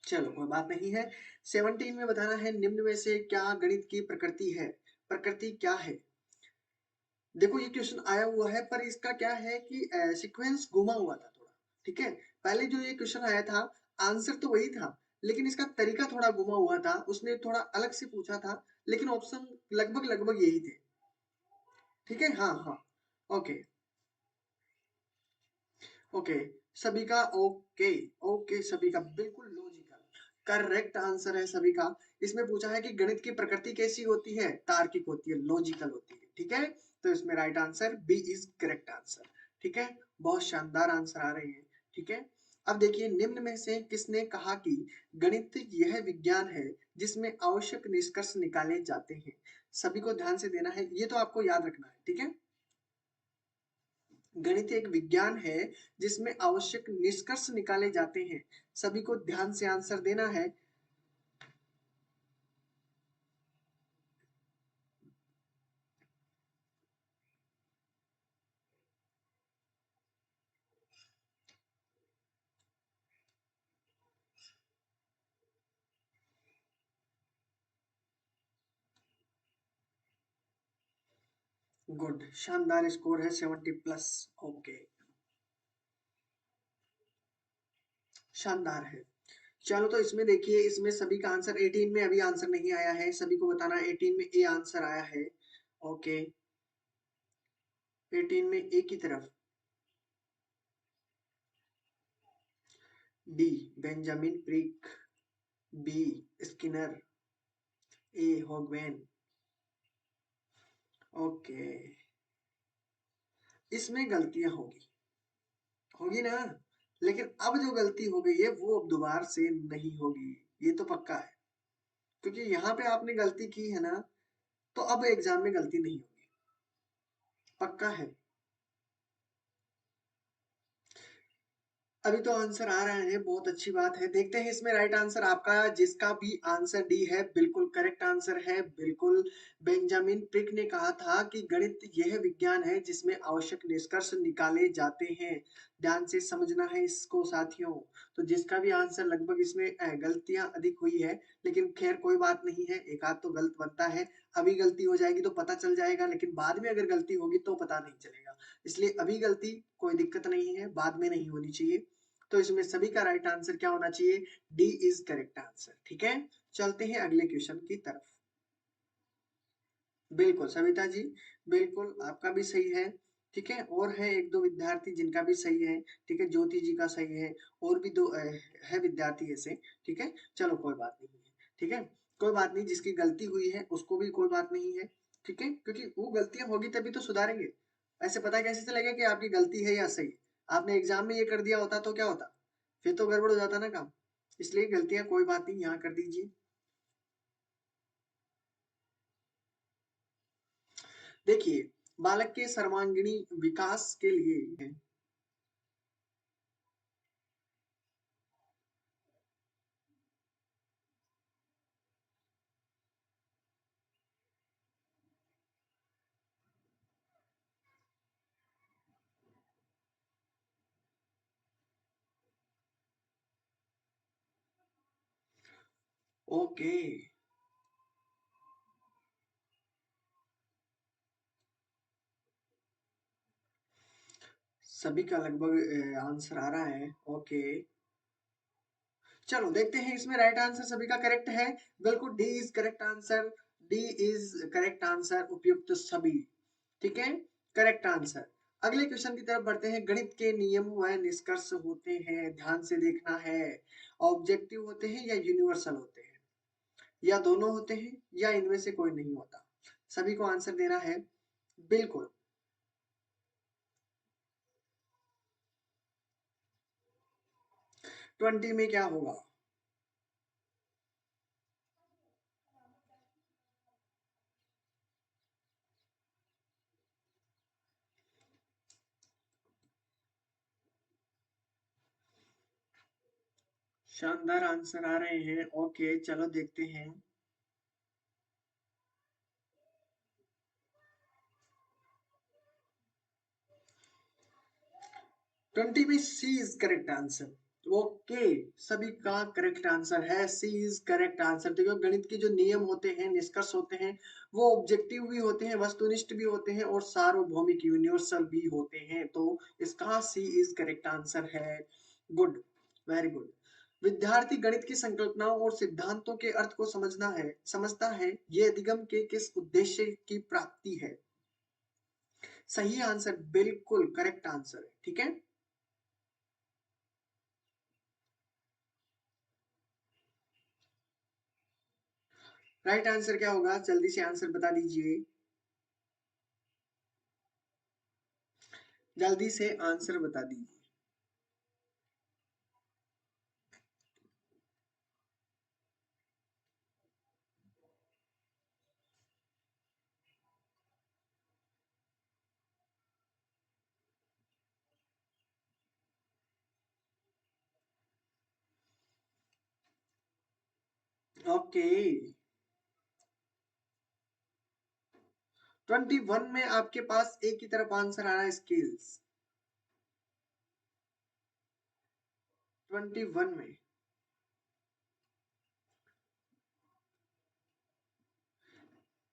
चलो कोई बात नहीं है। 17 में बताना है निम्न में से क्या गणित की प्रकृति है। प्रकृति क्या है? देखो ये क्वेश्चन आया हुआ है, पर इसका क्या है कि सीक्वेंस घुमा हुआ था थोड़ा। ठीक है, पहले जो ये क्वेश्चन आया था आंसर तो वही था, लेकिन इसका तरीका थोड़ा घुमा हुआ था, उसने थोड़ा अलग से पूछा था, लेकिन ऑप्शन लगभग लगभग यही थे। ठीक है, हाँ हाँ, ओके ओके, सभी का ओके। ओके, सभी का बिल्कुल लॉजिकल करेक्ट आंसर है सभी का। इसमें पूछा है कि गणित की प्रकृति कैसी होती है? तार्किक होती है, लॉजिकल होती है। ठीक है, तो इसमें right answer B is correct answer. ठीक है, बहुत शानदार आंसर आ रहे हैं। ठीक है, अब देखिए निम्न में से किसने कहा कि गणित यह विज्ञान है जिसमें आवश्यक निष्कर्ष निकाले जाते हैं। सभी को ध्यान से देना है, ये तो आपको याद रखना है। ठीक है, गणित एक विज्ञान है जिसमें आवश्यक निष्कर्ष निकाले जाते हैं। सभी को ध्यान से आंसर देना है। गुड, शानदार स्कोर है 70 प्लस। ओके, शानदार है। चलो तो इसमें देखिए, इसमें सभी का आंसर 18 में अभी आंसर नहीं आया है, सभी को बताना है 18 में ए आंसर आया है। ओके, 18 में ए की तरफ डी बेंजामिन प्रिक, बी स्किनर, ए हॉगवैन। ओके, इसमें गलतियां होगी, होगी ना, लेकिन अब जो गलती हो गई है वो अब दोबारा से नहीं होगी, ये तो पक्का है। क्योंकि यहाँ पे आपने गलती की है ना, तो अब एग्जाम में गलती नहीं होगी, पक्का है। अभी तो आंसर आ रहे हैं, बहुत अच्छी बात है। देखते हैं इसमें राइट आंसर आपका, जिसका भी आंसर डी है बिल्कुल करेक्ट आंसर है। बिल्कुल, बेंजामिन प्रिक ने कहा था कि गणित यह विज्ञान है जिसमें आवश्यक निष्कर्ष निकाले जाते हैं। ध्यान से समझना है इसको साथियों। तो जिसका भी आंसर लगभग इसमें गलतियां अधिक हुई है, लेकिन खैर कोई बात नहीं है, एक आध तो गलत बनता है। अभी गलती हो जाएगी तो पता चल जाएगा, लेकिन बाद में अगर गलती होगी तो पता नहीं चलेगा। इसलिए अभी गलती कोई दिक्कत नहीं है, बाद में नहीं होनी चाहिए। तो इसमें सभी का राइट आंसर क्या होना चाहिए? D is correct answer. ठीक है, चलते हैं अगले क्वेश्चन की तरफ। बिल्कुल सविता जी, बिल्कुल आपका भी सही है। ठीक है, और है एक दो विद्यार्थी जिनका भी सही है। ठीक है, ज्योति जी का सही है, और भी दो है विद्यार्थी ऐसे। ठीक है, चलो कोई बात नहीं है। ठीक है, कोई बात नहीं, जिसकी गलती हुई है उसको भी कोई बात नहीं है। ठीक है, क्योंकि वो गलतियां होगी तभी तो सुधारेंगे। ऐसे पता कैसे चलेगा कि आपकी गलती है या सही? आपने एग्जाम में ये कर दिया होता तो क्या होता? फिर तो गड़बड़ हो जाता ना काम। इसलिए गलतियां कोई बात नहीं, यहाँ कर दीजिए। देखिए, बालक के सर्वांगीण विकास के लिए। ओके, सभी का लगभग आंसर आ रहा है। ओके, चलो देखते हैं इसमें राइट आंसर सभी का करेक्ट है। बिल्कुल, D is correct answer. D is correct answer, उपयुक्त सभी। ठीक है, करेक्ट आंसर। अगले क्वेश्चन की तरफ बढ़ते हैं। गणित के नियम व निष्कर्ष होते हैं, ध्यान से देखना है, ऑब्जेक्टिव होते हैं या यूनिवर्सल होते हैं? या दोनों होते हैं या इनमें से कोई नहीं होता। सभी को आंसर देना है। बिल्कुल। 20 में क्या होगा? शानदार आंसर आ रहे हैं। ओके, चलो देखते हैं। 20 में सी इज करेक्ट आंसर। ओके, सभी का करेक्ट आंसर है, सी इज करेक्ट आंसर। देखो, गणित के जो नियम होते हैं, निष्कर्ष होते हैं, वो ऑब्जेक्टिव भी होते हैं, वस्तुनिष्ठ भी होते हैं और सार्वभौमिक यूनिवर्सल भी होते हैं। तो इसका सी इज करेक्ट आंसर है। Good, very good. विद्यार्थी गणित की संकल्पनाओं और सिद्धांतों के अर्थ को समझता है, ये अधिगम के किस उद्देश्य की प्राप्ति है? सही आंसर, बिल्कुल करेक्ट आंसर है। ठीक है, राइट आंसर क्या होगा? जल्दी से आंसर बता दीजिए, जल्दी से आंसर बता दीजिए। ओके, 21 में आपके पास एक ही तरफ आंसर आ रहा है, स्किल्स। 21 में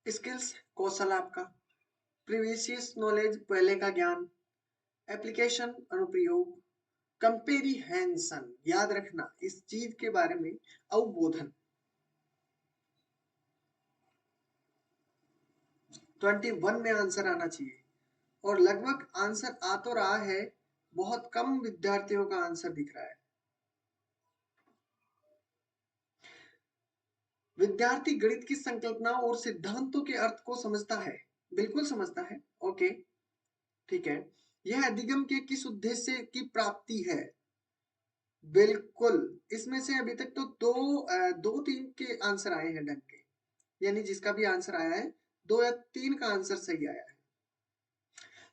स्किल्स कौशल आपका, प्रीवियस नॉलेज पहले का ज्ञान, एप्लीकेशन अनुप्रयोग, कंपेरिहेंशन याद रखना इस चीज के बारे में, अवबोधन। 21 में आंसर आना चाहिए और लगभग आंसर आ तो रहा है। बहुत कम विद्यार्थियों का आंसर दिख रहा है। विद्यार्थी गणित की संकल्पनाओं और सिद्धांतों के अर्थ को समझता है। बिल्कुल समझता है। ओके, ठीक है। यह अधिगम के किस उद्देश्य की प्राप्ति है? बिल्कुल। इसमें से अभी तक तो दो तीन के आंसर आए हैं ढंग के, यानी जिसका भी आंसर आया है, 2 या 3 का आंसर सही आया है।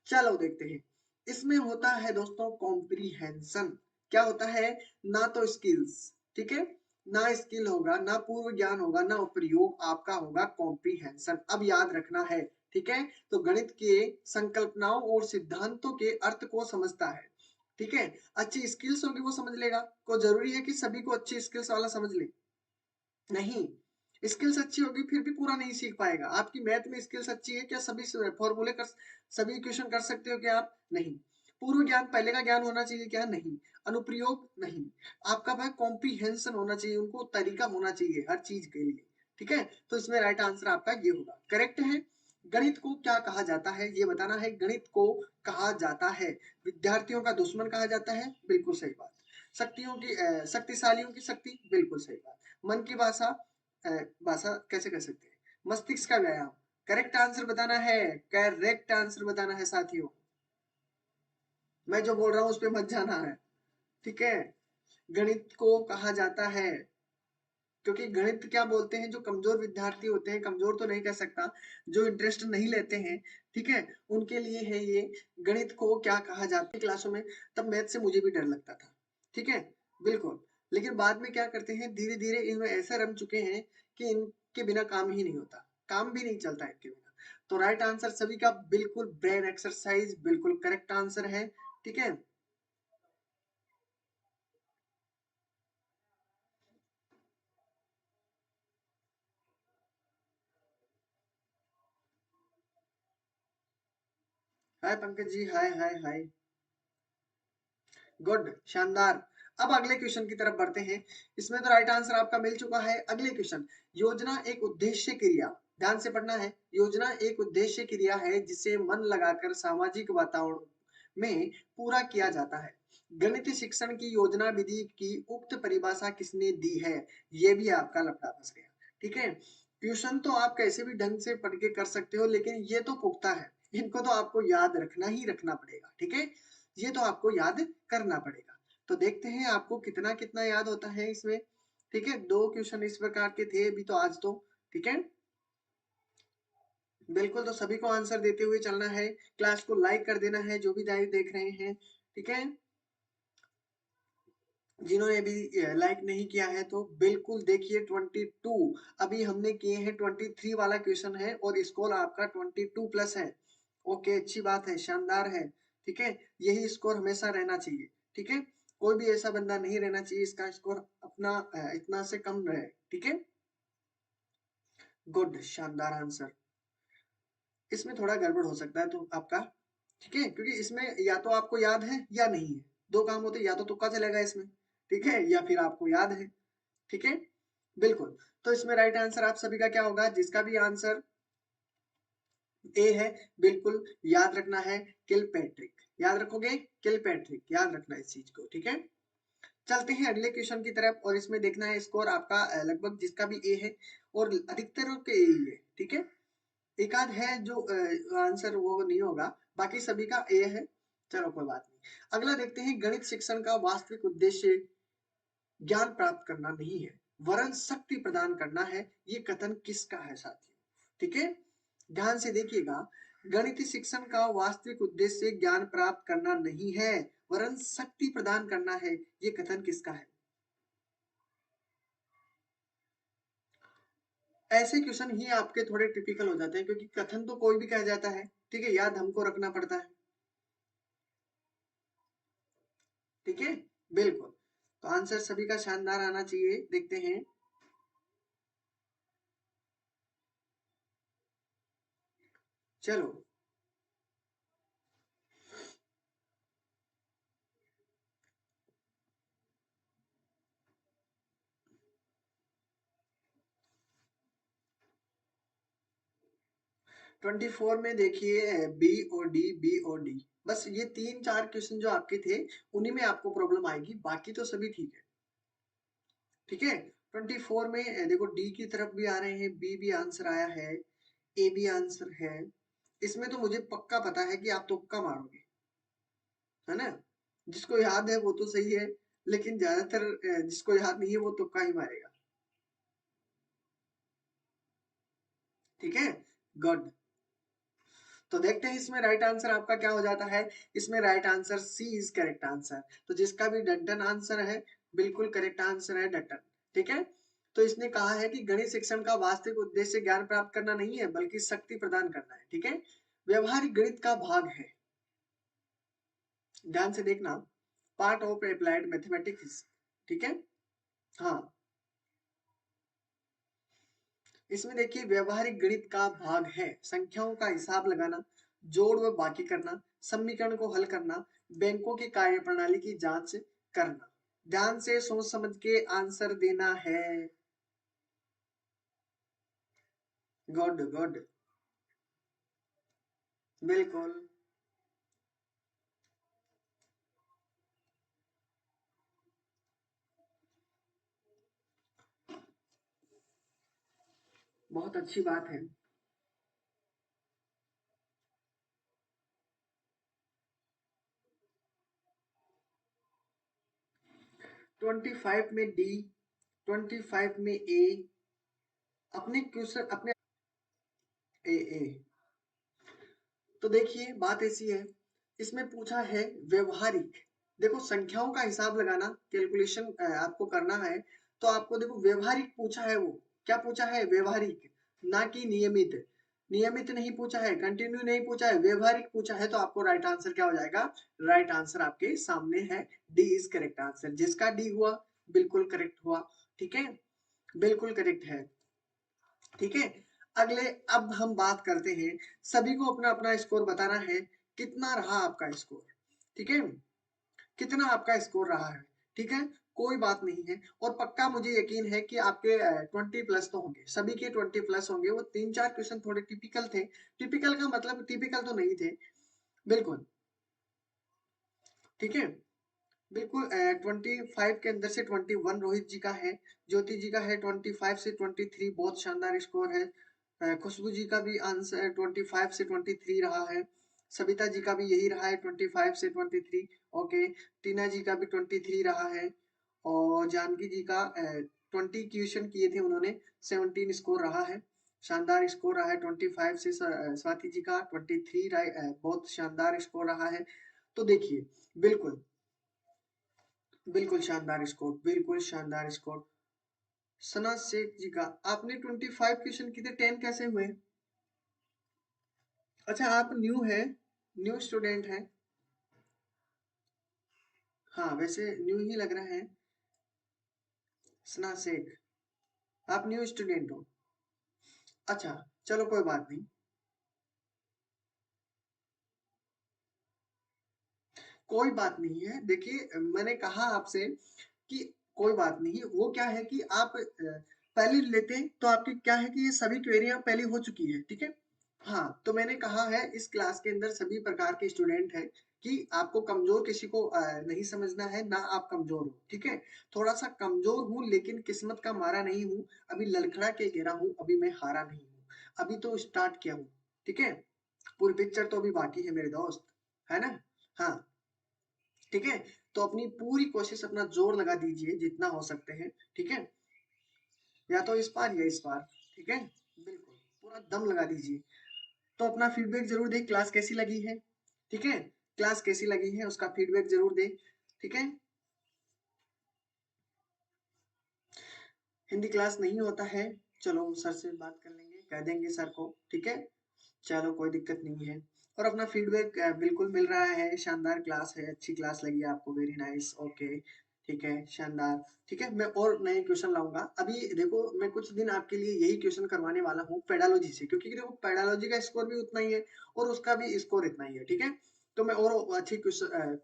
चलो देखते हैं। इसमें होता है दोस्तों कॉम्प्रीहेंशन। क्या होता है? ना तो स्किल्स, ठीक है, ना स्किल होगा, ना पूर्व ज्ञान होगा, ना प्रयोग, आपका होगा कॉम्प्रीहेंशन। अब याद रखना है, ठीक है। तो गणित के संकल्पनाओं और सिद्धांतों के अर्थ को समझता है, ठीक है। अच्छी स्किल्स होगी वो समझ लेगा। को जरूरी है कि सभी को अच्छी स्किल्स वाला समझ ले? नहीं। स्किल्स अच्छी होगी फिर भी पूरा नहीं सीख पाएगा। आपकी मैथ में स्किल्स अच्छी है क्या? सभी फॉर्मूले कर, सभी इक्वेशन कर सकते हो क्या आप? नहीं। पूर्व ज्ञान पहले का ज्ञान होना चाहिए क्या? नहीं। अनुप्रयोग? नहीं। आपका भाई कॉम्प्रीहेंशन होना चाहिए, उनको तरीका होना चाहिए हर चीज के लिए, ठीक है। तो इसमें राइट आंसर आपका ये होगा, करेक्ट है। गणित को क्या कहा जाता है ये बताना है। गणित को कहा जाता है विद्यार्थियों का दुश्मन कहा जाता है। बिल्कुल सही बात। शक्तियों की शक्तिशालियों की शक्ति। बिल्कुल सही बात। मन की भाषा, भाषा कैसे कर सकते हैं? मस्तिष्क का व्यायाम। करेक्ट आंसर बताना है, करेक्ट आंसर बताना है साथियों। मैं जो बोल रहा हूं उस पर मत जाना है, ठीक है। गणित को कहा जाता है, क्योंकि गणित क्या बोलते हैं, जो कमजोर विद्यार्थी होते हैं, कमजोर तो नहीं कह सकता, जो इंटरेस्ट नहीं लेते हैं, ठीक है, उनके लिए है ये। गणित को क्या कहा जाता है? क्लासों में तब मैथ से मुझे भी डर लगता था, ठीक है, बिल्कुल। लेकिन बाद में क्या करते हैं, धीरे धीरे इनमें ऐसे रम चुके हैं कि इनके बिना काम ही नहीं होता, काम भी नहीं चलता इनके बिना। तो राइट आंसर सभी का बिल्कुल ब्रेन एक्सरसाइज, बिल्कुल करेक्ट आंसर है, ठीक है। हाय पंकज जी, हाय हाय हाय। गुड, शानदार। अब अगले क्वेश्चन की तरफ बढ़ते हैं। इसमें तो राइट आंसर आपका मिल चुका है। अगले क्वेश्चन, योजना एक उद्देश्य क्रिया, ध्यान से पढ़ना है। योजना एक उद्देश्य क्रिया है जिसे मन लगाकर सामाजिक वातावरण में पूरा किया जाता है। गणित शिक्षण की योजना विधि की उक्त परिभाषा किसने दी है? ये भी आपका लफड़ा फंस गया। ठीक है। क्वेश्चन तो आप कैसे भी ढंग से पढ़ के कर सकते हो, लेकिन ये तो पुख्ता है, इनको तो आपको याद रखना ही रखना पड़ेगा। ठीक है, ये तो आपको याद करना पड़ेगा। तो देखते हैं आपको कितना कितना याद होता है इसमें। ठीक है, 2 क्वेश्चन इस प्रकार के थे अभी तो आज तो। ठीक है, बिल्कुल, तो सभी को आंसर देते हुए चलना है। क्लास को लाइक कर देना है जो भी लाइव देख रहे हैं। ठीक है, जिन्होंने अभी लाइक नहीं किया है तो बिल्कुल देखिए। 22 अभी हमने किए हैं, 23 वाला क्वेश्चन है और स्कोर आपका 22 प्लस है। ओके, अच्छी बात है, शानदार है। ठीक है, यही स्कोर हमेशा रहना चाहिए। ठीक है, कोई भी ऐसा बंदा नहीं रहना चाहिए इसका स्कोर अपना इतना से कम रहे। ठीक है, गुड, शानदार आंसर। इसमें थोड़ा गड़बड़ हो सकता है तो आपका, ठीक है, क्योंकि इसमें या तो आपको याद है या नहीं है, दो काम होते, या तो तुक्का चलेगा इसमें, ठीक है, या फिर आपको याद है। ठीक है, बिल्कुल। तो इसमें राइट आंसर आप सभी का क्या होगा, जिसका भी आंसर ए है, बिल्कुल याद रखना है, किलपैट्रिक। याद रखोगे, किलपैट्रिक, याद रखना इस चीज को। ठीक है, चलते हैं अगले क्वेश्चन की तरफ और इसमें देखना है स्कोर आपका लगभग जिसका भी ए है और अधिकतर के ए ही है। ठीक है, एक आध है जो आंसर वो नहीं होगा, बाकी सभी का ए है। चलो कोई बात नहीं। अगला देखते हैं, गणित शिक्षण का वास्तविक उद्देश्य ज्ञान प्राप्त करना नहीं है वरन शक्ति प्रदान करना है, ये कथन किसका है साथियों? ठीक है, ध्यान से देखिएगा। गणित शिक्षण का वास्तविक उद्देश्य ज्ञान प्राप्त करना नहीं है वरन शक्ति प्रदान करना है, ये कथन किसका है? ऐसे क्वेश्चन ही आपके थोड़े टिपिकल हो जाते हैं, क्योंकि कथन तो कोई भी कह जाता है। ठीक है, याद हमको रखना पड़ता है। ठीक है, बिल्कुल। तो आंसर सभी का शानदार आना चाहिए, देखते हैं। चलो, 24 में देखिए, बी और डी, बी और डी, बस ये 3-4 क्वेश्चन जो आपके थे उन्हीं में आपको प्रॉब्लम आएगी, बाकी तो सभी ठीक है। ठीक है, 24 में देखो डी की तरफ भी आ रहे हैं, बी भी आंसर आया है, ए भी आंसर है। इसमें तो मुझे पक्का पता है कि आप तुक्का मारोगे, है ना? जिसको याद है वो तो सही है, लेकिन ज्यादातर जिसको याद नहीं है वो तुक्का ही मारेगा। ठीक है, गुड। तो देखते हैं इसमें राइट आंसर आपका क्या हो जाता है। इसमें right answer C is correct answer. तो जिसका भी डटन आंसर है, बिल्कुल करेक्ट आंसर है डटन। ठीक है, तो इसने कहा है कि गणित शिक्षण का वास्तविक उद्देश्य ज्ञान प्राप्त करना नहीं है बल्कि शक्ति प्रदान करना है। ठीक है, व्यवहारिक गणित का भाग है, ध्यान से देखना, पार्ट ऑफ अप्लाइड मैथमेटिक्स। ठीक है, हाँ, इसमें देखिए व्यवहारिक गणित का भाग है, संख्याओं का हिसाब लगाना, जोड़ व बाकी करना, समीकरण को हल करना, बैंकों की कार्यप्रणाली की जांच करना। ध्यान से सोच समझ के आंसर देना है। गुड गुड, बिल्कुल, बहुत अच्छी बात है। 25 में डी, 25 में ए, अपने क्वेश्चन अपने ए ए। तो देखिए बात ऐसी है, इसमें पूछा है व्यवहारिक, देखो संख्याओं का हिसाब लगाना, कैलकुलेशन आपको करना है, तो आपको देखो व्यवहारिक पूछा है, वो क्या पूछा है, व्यवहारिक, ना कि नियमित। नियमित नहीं पूछा है, कंटिन्यू नहीं पूछा है, व्यवहारिक पूछा है, तो आपको राइट आंसर क्या हो जाएगा, राइट आंसर आपके सामने है, डी इज करेक्ट आंसर। जिसका डी हुआ बिल्कुल करेक्ट हुआ। ठीक है, बिल्कुल करेक्ट है। ठीक है, अगले, अब हम बात करते हैं, सभी को अपना अपना स्कोर बताना है, कितना रहा आपका स्कोर। ठीक है, कितना आपका स्कोर रहा है। ठीक है, कोई बात नहीं है, और पक्का मुझे यकीन है कि आपके 20 प्लस तो होंगे, सभी के 20 प्लस होंगे। वो 3-4 क्वेश्चन थोड़े टिपिकल थे, टिपिकल का मतलब टिपिकल तो नहीं थे, बिल्कुल। ठीक है, बिल्कुल 25 के अंदर से 21 रोहित जी का है, ज्योति जी का है 25 से 23, बहुत शानदार स्कोर है। खुशबू जी का भी आंसर 25 से 23 रहा है। सविता जी का भी यही रहा है 25 से 23। ओके, टीना जी का भी 23 रहा है और जानकी जी का 20 क्वेश्चन किए थे उन्होंने, 17 स्कोर रहा है। शानदार स्कोर रहा है 25 से। स्वाति जी का 23 बहुत शानदार स्कोर रहा है। तो देखिए, बिल्कुल बिल्कुल शानदार स्कोर, बिल्कुल शानदार स्कोर। सना शेख जी का आपने 25 क्वेश्चन किए थे, 10 कैसे हुए? अच्छा, आप न्यू है, न्यू स्टूडेंट है। हाँ, वैसे न्यू ही लग रहा है। सना शेख, आप न्यू स्टूडेंट हो। अच्छा, चलो कोई बात नहीं, कोई बात नहीं है। देखिए, मैंने कहा आपसे कि कोई बात नहीं, वो क्या है कि आप पहले लेते तो आपकी क्या है कि ये सभी क्वेरियां पहले हो चुकी है, ठीक है। हाँ, तो मैंने कहा है इस क्लास के अंदर सभी प्रकार के स्टूडेंट हैं कि आपको कमजोर किसी को नहीं समझना है, ना आप कमजोर हो, ठीक है। थोड़ा सा कमजोर हूँ लेकिन किस्मत का मारा नहीं हूँ, अभी लड़खड़ा के गिरा हूँ, अभी मैं हारा नहीं हूँ, अभी तो स्टार्ट किया हूँ, ठीक है। पूरी पिक्चर तो अभी बाकी है मेरे दोस्त, है ना। हाँ, ठीक है। तो अपनी पूरी कोशिश, अपना जोर लगा दीजिए जितना हो सकते हैं, ठीक है। या तो इस पार या इस पार, ठीक है। बिल्कुल पूरा दम लगा दीजिए। तो अपना फीडबैक जरूर दें, क्लास कैसी लगी है, ठीक है। क्लास कैसी लगी है उसका फीडबैक जरूर दें, ठीक है। हिंदी क्लास नहीं होता है, चलो सर से बात कर लेंगे, कह देंगे सर को, ठीक है। चलो कोई दिक्कत नहीं है। और अपना फीडबैक बिल्कुल मिल रहा है, शानदार क्लास है, अच्छी क्लास लगी आपको, वेरी नाइस, ओके, ठीक है, शानदार। ठीक है, मैं और नए क्वेश्चन लाऊंगा। अभी देखो, मैं कुछ दिन आपके लिए यही क्वेश्चन करवाने वाला हूँ पेडालॉजी से, क्योंकि देखो पेडालॉजी का स्कोर भी उतना ही है और उसका भी स्कोर इतना ही है, ठीक है। तो मैं और अच्छी क्वेश्चन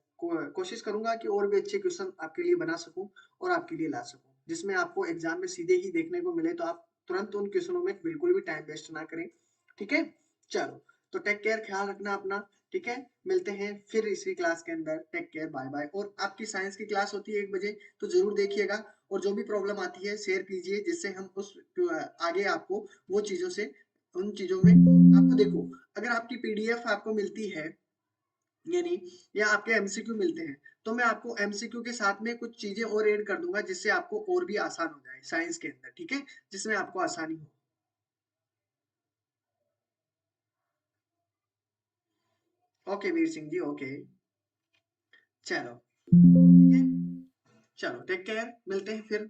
कोशिश करूंगा कि और भी अच्छे क्वेश्चन आपके लिए बना सकूं और आपके लिए ला सकूं, जिसमें आपको एग्जाम में सीधे ही देखने को मिले, तो आप तुरंत उन क्वेश्चनों में बिल्कुल भी टाइम वेस्ट ना करें, ठीक है। चलो, तो टेक केयर, ख्याल रखना अपना, ठीक है। मिलते हैं फिर इसी क्लास के अंदर, टेक केयर, बाय बाय। और आपकी साइंस की क्लास होती है 1 बजे, तो जरूर देखिएगा, और जो भी प्रॉब्लम आती है शेयर कीजिए, जिससे हम उस आगे आपको वो चीजों से, उन चीजों में आपको देखो, अगर आपकी पीडीएफ आपको मिलती है, यानी या आपके एमसीक्यू मिलते हैं, तो मैं आपको एमसीक्यू के साथ में कुछ चीजें और ऐड कर दूंगा, जिससे आपको और भी आसान हो जाए साइंस के अंदर, ठीक है, जिसमें आपको आसानी हो। ओके वीर सिंह जी, ओके, चलो, ठीक है। चलो टेक केयर, मिलते हैं फिर।